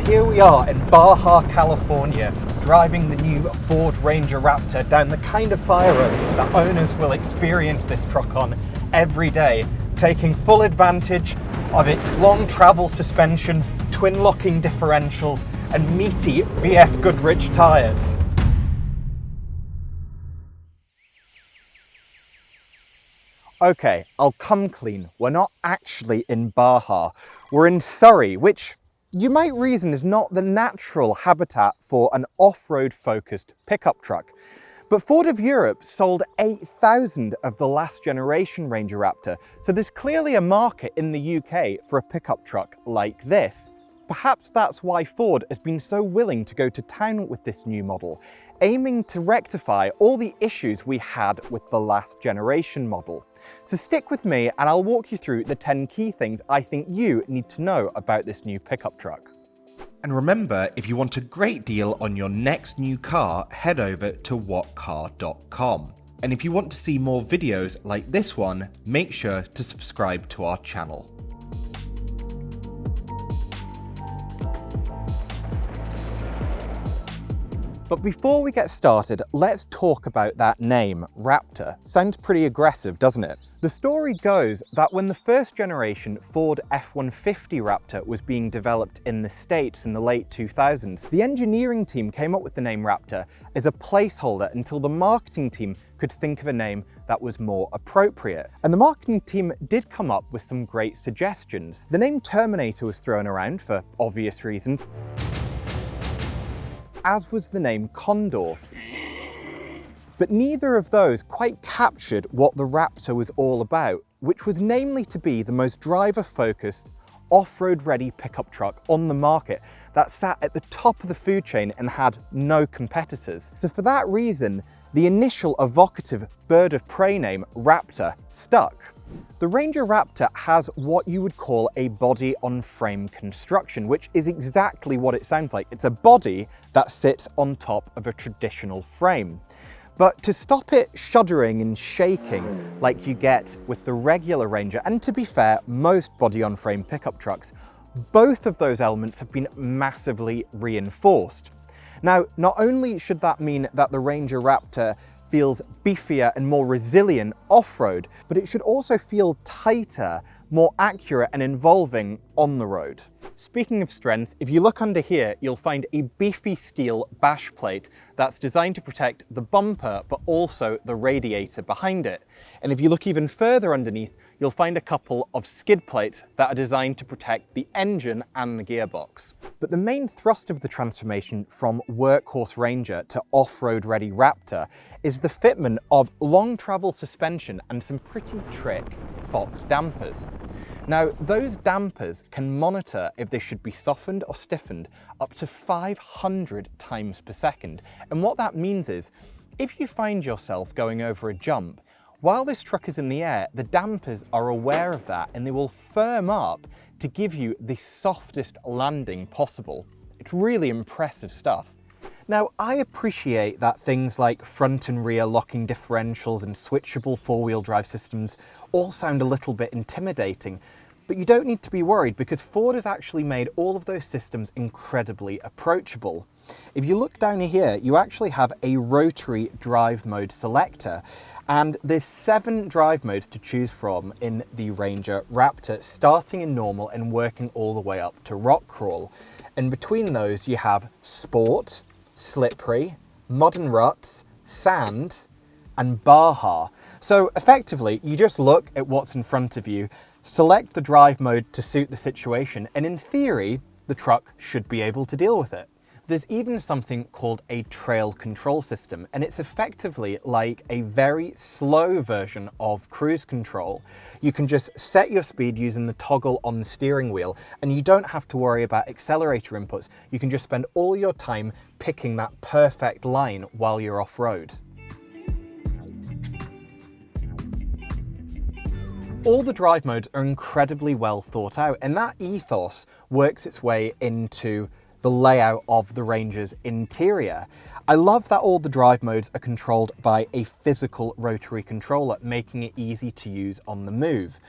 here we are in Baja, California, driving the new Ford Ranger Raptor down the kind of fire roads that owners will experience this truck on every day, taking full advantage of its long travel suspension, twin locking differentials, and meaty BF Goodrich tyres. Okay, I'll come clean. We're not actually in Baja. We're in Surrey, which you might reason is not the natural habitat for an off-road focused pickup truck. But Ford of Europe sold 8,000 of the last generation Ranger Raptor, so there's clearly a market in the UK for a pickup truck like this. Perhaps that's why Ford has been so willing to go to town with this new model, aiming to rectify all the issues we had with the last generation model. So stick with me and I'll walk you through the 10 key things I think you need to know about this new pickup truck. And remember, if you want a great deal on your next new car, head over to whatcar.com. And if you want to see more videos like this one, make sure to subscribe to our channel. But before we get started, let's talk about that name, Raptor. Sounds pretty aggressive, doesn't it? The story goes that when the first generation Ford F-150 Raptor was being developed in the States in the late 2000s, the engineering team came up with the name Raptor as a placeholder until the marketing team could think of a name that was more appropriate. And the marketing team did come up with some great suggestions. The name Terminator was thrown around for obvious reasons, as was the name Condor. But neither of those quite captured what the Raptor was all about, which was namely to be the most driver-focused, off-road ready pickup truck on the market that sat at the top of the food chain and had no competitors. So for that reason, the initial evocative bird of prey name, Raptor, stuck. The Ranger Raptor has what you would call a body-on-frame construction, which is exactly what it sounds like. It's a body that sits on top of a traditional frame. But to stop it shuddering and shaking like you get with the regular Ranger, and to be fair, most body-on-frame pickup trucks, both of those elements have been massively reinforced. Now, not only should that mean that the Ranger Raptor feels beefier and more resilient off-road, but it should also feel tighter, more accurate and involving on the road. Speaking of strength, if you look under here, you'll find a beefy steel bash plate that's designed to protect the bumper, but also the radiator behind it. And if you look even further underneath, you'll find a couple of skid plates that are designed to protect the engine and the gearbox. But the main thrust of the transformation from workhorse Ranger to off-road ready Raptor is the fitment of long travel suspension and some pretty trick Fox dampers. Now, those dampers can monitor if they should be softened or stiffened up to 500 times per second. And what that means is, if you find yourself going over a jump, while this truck is in the air, the dampers are aware of that and they will firm up to give you the softest landing possible. It's really impressive stuff. Now, I appreciate that things like front and rear locking differentials and switchable four-wheel drive systems all sound a little bit intimidating, but you don't need to be worried because Ford has actually made all of those systems incredibly approachable. If you look down here, you actually have a rotary drive mode selector, and there's 7 drive modes to choose from in the Ranger Raptor, starting in normal and working all the way up to rock crawl. And between those, you have sport, slippery, modern ruts, sand, and Baja. So effectively, you just look at what's in front of you, select the drive mode to suit the situation, and in theory, the truck should be able to deal with it. There's even something called a trail control system, and it's effectively like a very slow version of cruise control. You can just set your speed using the toggle on the steering wheel, and you don't have to worry about accelerator inputs. You can just spend all your time picking that perfect line while you're off-road. All the drive modes are incredibly well thought out, and that ethos works its way into the layout of the Ranger's interior. I love that all the drive modes are controlled by a physical rotary controller, making it easy to use on the move.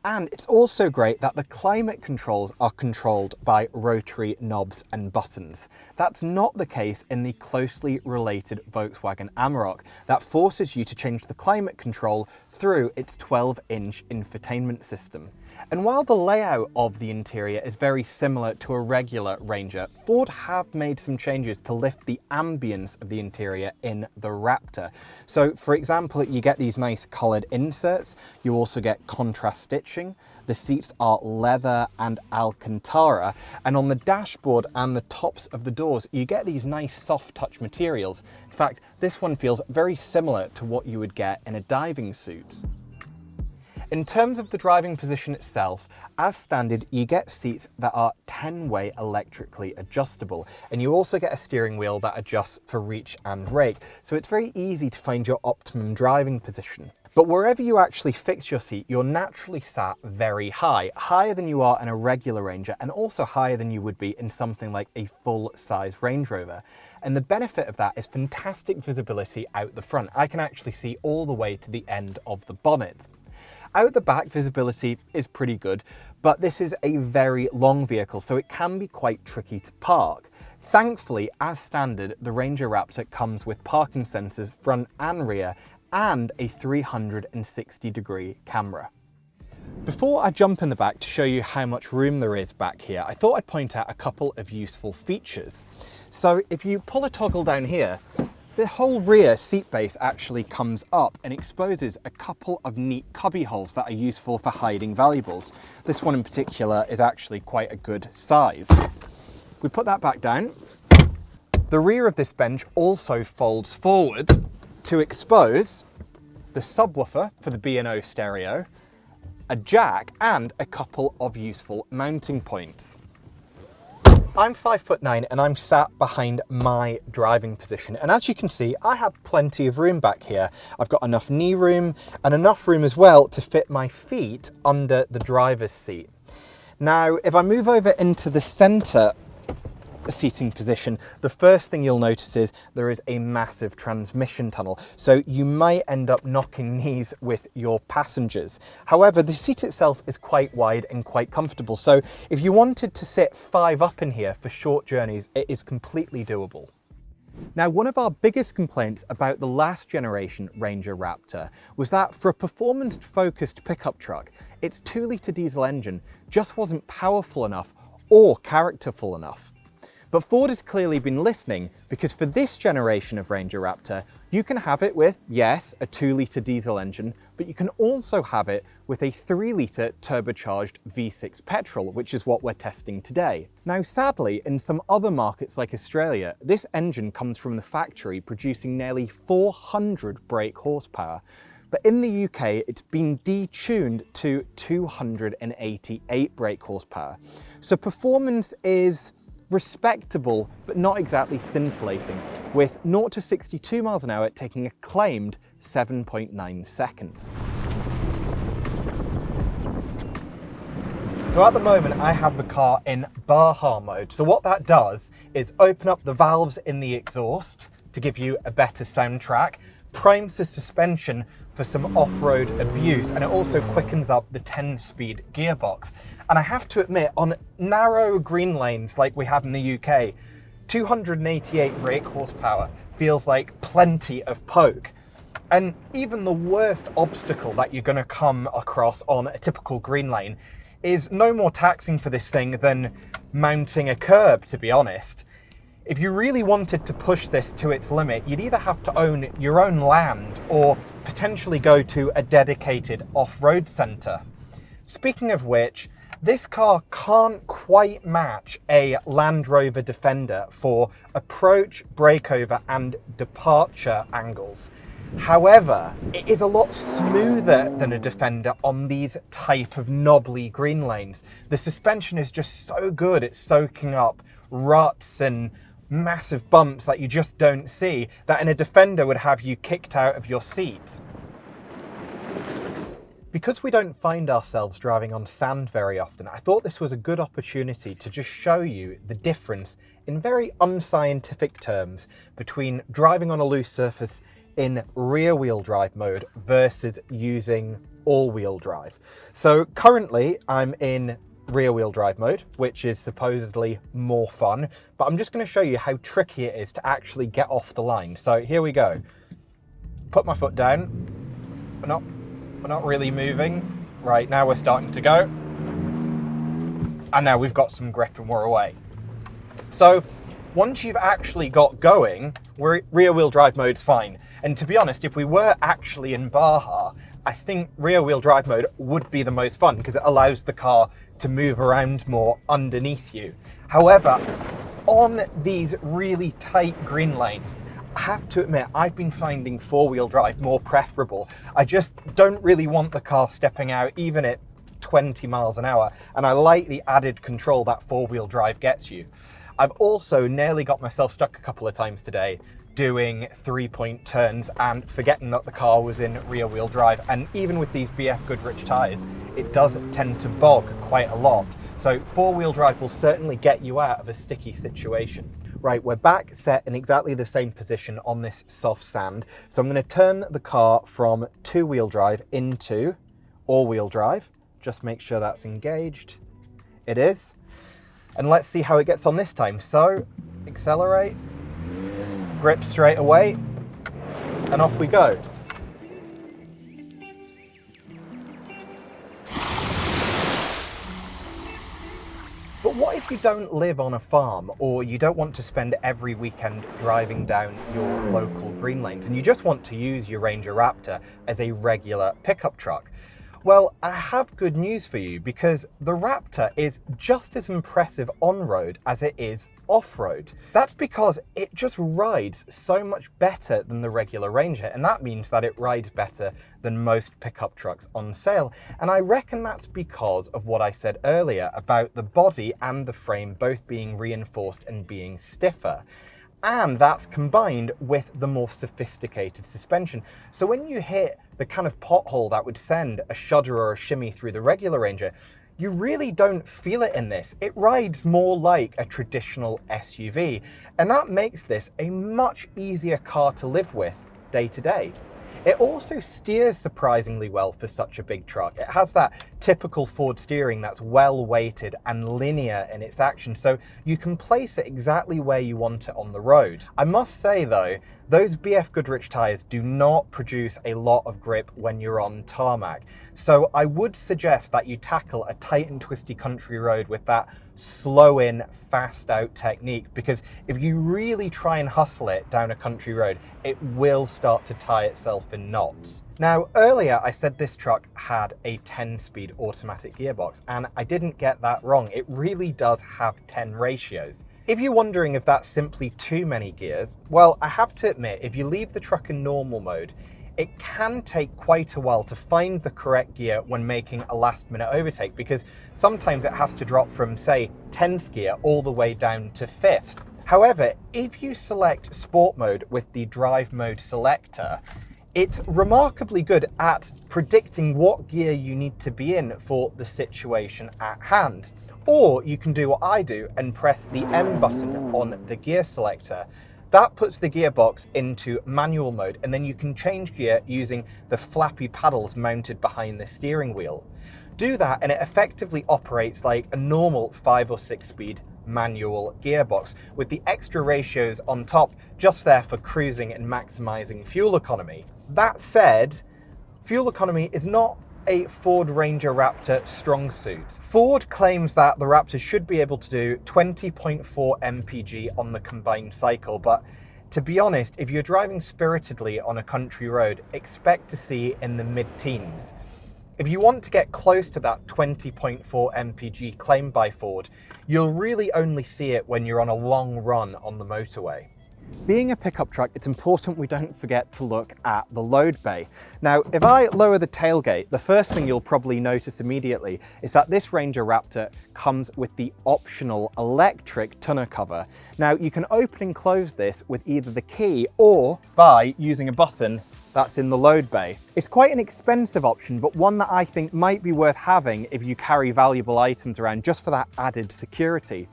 And it's also great that the climate controls are controlled by rotary knobs and buttons. That's not the case in the closely related Volkswagen Amarok that forces you to change the climate control through its 12-inch infotainment system. And while the layout of the interior is very similar to a regular Ranger, Ford have made some changes to lift the ambience of the interior in the Raptor. So for example, you get these nice coloured inserts, you also get contrast stitching, the seats are leather and Alcantara, and on the dashboard and the tops of the doors, you get these nice soft touch materials. In fact, this one feels very similar to what you would get in a diving suit. In terms of the driving position itself, as standard, you get seats that are 10-way electrically adjustable, and you also get a steering wheel that adjusts for reach and rake, so it's very easy to find your optimum driving position. But wherever you actually fix your seat, you're naturally sat very high, higher than you are in a regular Ranger, and also higher than you would be in something like a full-size Range Rover. And the benefit of that is fantastic visibility out the front. I can actually see all the way to the end of the bonnet. Out the back, visibility is pretty good, but this is a very long vehicle, so it can be quite tricky to park. Thankfully, as standard, the Ranger Raptor comes with parking sensors front and rear, and a 360-degree camera. Before I jump in the back to show you how much room there is back here, I thought I'd point out a couple of useful features. So if you pull a toggle down here, the whole rear seat base actually comes up and exposes a couple of neat cubby holes that are useful for hiding valuables. This one in particular is actually quite a good size. We put that back down. The rear of this bench also folds forward to expose the subwoofer for the B&O stereo, a jack, and a couple of useful mounting points. I'm 5'9" and I'm sat behind my driving position, and as you can see, I have plenty of room back here. I've got enough knee room and enough room as well to fit my feet under the driver's seat. Now, if I move over into the center seating position, the first thing you'll notice is there is a massive transmission tunnel, so you might end up knocking knees with your passengers. However, the seat itself is quite wide and quite comfortable, so if you wanted to sit 5 up in here for short journeys, it is completely doable. Now, one of our biggest complaints about the last generation Ranger Raptor was that for a performance-focused pickup truck, its 2-litre diesel engine just wasn't powerful enough or characterful enough. But Ford has clearly been listening, because for this generation of Ranger Raptor, you can have it with, yes, a 2-litre diesel engine, but you can also have it with a 3-litre turbocharged V6 petrol, which is what we're testing today. Now, sadly, in some other markets like Australia, this engine comes from the factory producing nearly 400 brake horsepower. But in the UK, it's been detuned to 288 brake horsepower. So performance is respectable, but not exactly scintillating, with 0 to 62 miles an hour taking a claimed 7.9 seconds. So at the moment, I have the car in Baja mode. So what that does is open up the valves in the exhaust to give you a better soundtrack, primes the suspension for some off-road abuse, and it also quickens up the 10-speed gearbox. And I have to admit, on narrow green lanes like we have in the UK, 288 brake horsepower feels like plenty of poke. And even the worst obstacle that you're going to come across on a typical green lane is no more taxing for this thing than mounting a curb, to be honest. If you really wanted to push this to its limit, you'd either have to own your own land or potentially go to a dedicated off-road centre. Speaking of which, this car can't quite match a Land Rover Defender for approach, breakover and departure angles. However, it is a lot smoother than a Defender on these type of knobbly green lanes. The suspension is just so good, it's soaking up ruts and massive bumps that you just don't see, that in a Defender would have you kicked out of your seat. Because we don't find ourselves driving on sand very often, I thought this was a good opportunity to just show you the difference in very unscientific terms between driving on a loose surface in rear-wheel drive mode versus using all-wheel drive. So currently I'm in rear-wheel drive mode, which is supposedly more fun, but I'm just going to show you how tricky it is to actually get off the line. So here we go. Put my foot down. We're not really moving. Right, now we're starting to go. And now we've got some grip and we're away. So once you've actually got going, rear-wheel drive mode's fine. And to be honest, if we were actually in Baja, I think rear-wheel drive mode would be the most fun because it allows the car to move around more underneath you. However, on these really tight green lanes, I have to admit, I've been finding four-wheel drive more preferable. I just don't really want the car stepping out even at 20 miles an hour, and I like the added control that four-wheel drive gets you. I've also nearly got myself stuck a couple of times today doing three-point turns and forgetting that the car was in rear-wheel drive, and even with these BF Goodrich tyres, it does tend to bog quite a lot. So four-wheel drive will certainly get you out of a sticky situation. Right, we're back set in exactly the same position on this soft sand. So I'm going to turn the car from two-wheel drive into all-wheel drive. Just make sure that's engaged. It is. And let's see how it gets on this time. So accelerate, grip straight away, and off we go. But what if you don't live on a farm, or you don't want to spend every weekend driving down your local green lanes and you just want to use your Ranger Raptor as a regular pickup truck? Well, I have good news for you because the Raptor is just as impressive on-road as it is off-road. That's because it just rides so much better than the regular Ranger, and that means that it rides better than most pickup trucks on sale. And I reckon that's because of what I said earlier about the body and the frame both being reinforced and being stiffer. And that's combined with the more sophisticated suspension. So when you hit the kind of pothole that would send a shudder or a shimmy through the regular Ranger, you really don't feel it in this. It rides more like a traditional SUV, and that makes this a much easier car to live with day to day. It also steers surprisingly well for such a big truck. It has that typical Ford steering that's well weighted and linear in its action, so you can place it exactly where you want it on the road. I must say though, those BF Goodrich tyres do not produce a lot of grip when you're on tarmac. So I would suggest that you tackle a tight and twisty country road with that slow in, fast out technique, because if you really try and hustle it down a country road, it will start to tie itself in knots. Now, earlier I said this truck had a 10-speed automatic gearbox, and I didn't get that wrong. It really does have 10 ratios. If you're wondering if that's simply too many gears, well, I have to admit, if you leave the truck in normal mode, it can take quite a while to find the correct gear when making a last-minute overtake, because sometimes it has to drop from, say, 10th gear all the way down to 5th. However, if you select Sport mode with the Drive mode selector, it's remarkably good at predicting what gear you need to be in for the situation at hand. Or you can do what I do and press the M button on the gear selector. That puts the gearbox into manual mode, and then you can change gear using the flappy paddles mounted behind the steering wheel. Do that and it effectively operates like a normal 5 or 6 speed manual gearbox, with the extra ratios on top just there for cruising and maximizing fuel economy. That said, fuel economy is not a Ford Ranger Raptor strong suit. Ford claims that the Raptor should be able to do 20.4 mpg on the combined cycle, but to be honest, if you're driving spiritedly on a country road, expect to see in the mid-teens. If you want to get close to that 20.4 mpg claimed by Ford, you'll really only see it when you're on a long run on the motorway. Being a pickup truck, it's important we don't forget to look at the load bay. Now, if I lower the tailgate, the first thing you'll probably notice immediately is that this Ranger Raptor comes with the optional electric tonneau cover. Now, you can open and close this with either the key or by using a button that's in the load bay. It's quite an expensive option, but one that I think might be worth having if you carry valuable items around just for that added security.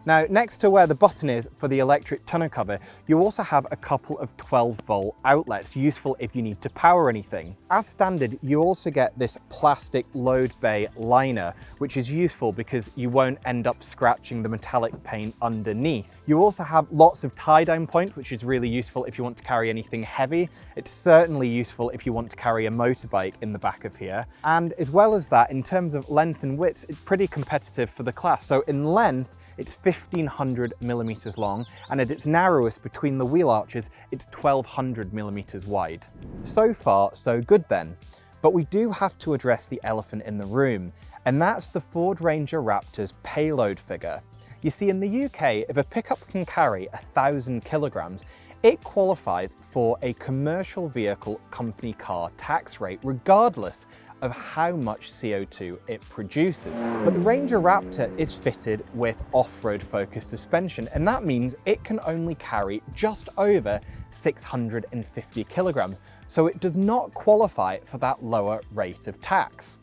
Now, next to where the button is for the electric tonneau cover, you also have a couple of 12-volt outlets, useful if you need to power anything. As standard, you also get this plastic load bay liner, which is useful because you won't end up scratching the metallic paint underneath. You also have lots of tie-down points, which is really useful if you want to carry anything heavy. It's certainly useful if you want to carry a motorbike in the back of here. And as well as that, in terms of length and width, it's pretty competitive for the class. So in length, it's 1500 millimeters long, and at its narrowest between the wheel arches, it's 1200 millimeters wide. So far, so good then. But we do have to address the elephant in the room, and that's the Ford Ranger Raptor's payload figure. You see, in the UK, if a pickup can carry 1,000 kilograms, it qualifies for a commercial vehicle company car tax rate, regardless of how much CO2 it produces. But the Ranger Raptor is fitted with off-road focused suspension, and that means it can only carry just over 650 kilograms, so it does not qualify for that lower rate of tax.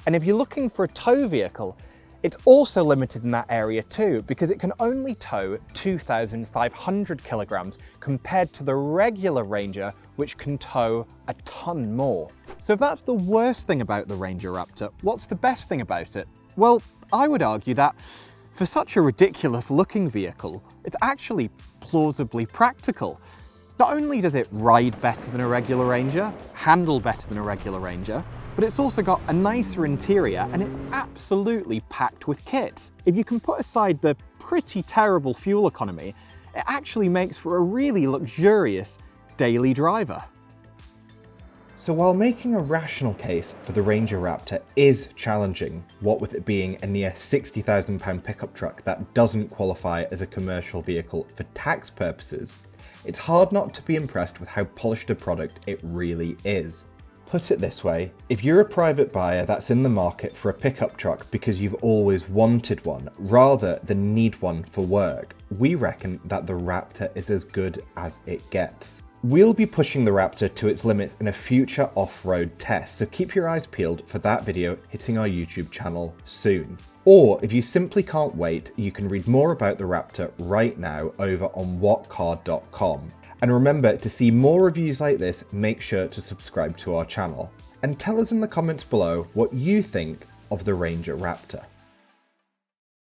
And if you're looking for a tow vehicle, it's also limited in that area too, because it can only tow 2,500 kilograms compared to the regular Ranger, which can tow a ton more. So if that's the worst thing about the Ranger Raptor, what's the best thing about it? Well, I would argue that for such a ridiculous looking vehicle, it's actually plausibly practical. Not only does it ride better than a regular Ranger, handle better than a regular Ranger, but it's also got a nicer interior and it's absolutely packed with kit. If you can put aside the pretty terrible fuel economy, it actually makes for a really luxurious daily driver. So while making a rational case for the Ranger Raptor is challenging, what with it being a near £60,000 pickup truck that doesn't qualify as a commercial vehicle for tax purposes, it's hard not to be impressed with how polished a product it really is. Put it this way, if you're a private buyer that's in the market for a pickup truck because you've always wanted one rather than need one for work, we reckon that the Raptor is as good as it gets. We'll be pushing the Raptor to its limits in a future off-road test, so keep your eyes peeled for that video hitting our YouTube channel soon. Or if you simply can't wait, you can read more about the Raptor right now over on whatcar.com. And remember, to see more reviews like this, make sure to subscribe to our channel. And tell us in the comments below what you think of the Ranger Raptor.